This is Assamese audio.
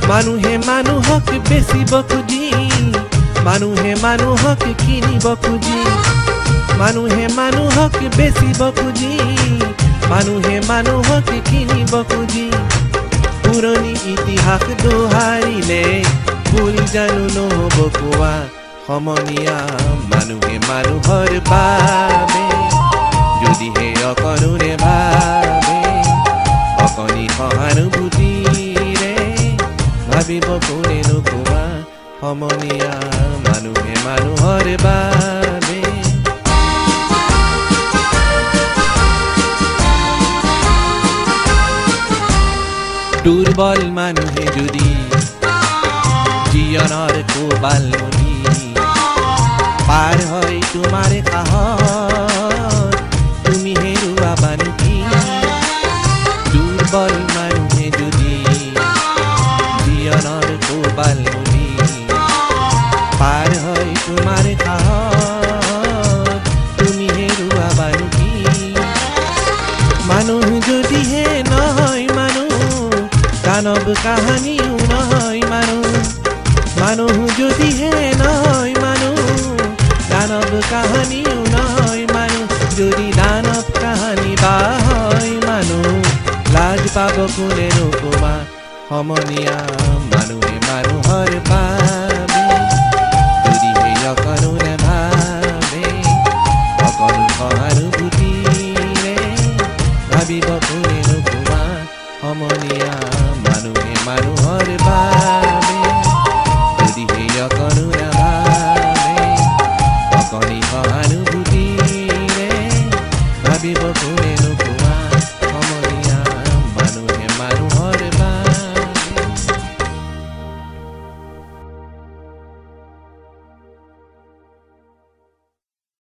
মানুহে মানুহক বেচিব খুজি মানুহে মানুহক কিনিব খুজি মানুহে মানুহক বেচিব খুজি মানুহে মানুহক কিনিব খুজি পুৰণি ইতিহাস দোহাৰিলে ভুল জানো নহ'ব কোৱা সমনীয়া মানুহে মানুহৰ বাবে যদিহে অকণোৰে ভাবে অকণি সহানুভূতিৰে ভাবিব কোনেনো কোৱা সমনীয়া মানুহে মানুহৰ বাবে দুৰ্বল মানুহে যদি জীৱনৰ কোবাল নদী পাৰ হয় তোমাৰ কাষত তুমি হেৰুৱাবা নেকি দুৰ্বল মানুহে যদি জীৱনৰ কোবাল নদী পাৰ হয় তোমাৰ কাষত তুমি হেৰুৱাবা নেকি মানুহ যদিহে নহয় দানৱ কাহানিও নহয় মানুহ যদিহে নহয় দানৱ কাহানিও নহয় যদি দানৱ কাহানি বা হয় লাজ পাব কোনেনো কোৱা সমনীয়া মানুহে মানুহৰ বাবে যদিহে অকণো নেভাবে অকণ সহানুভূতিৰে ভাবিব কোনেনো কোৱা সমনীয়া মানুহে মানুহৰ বাবে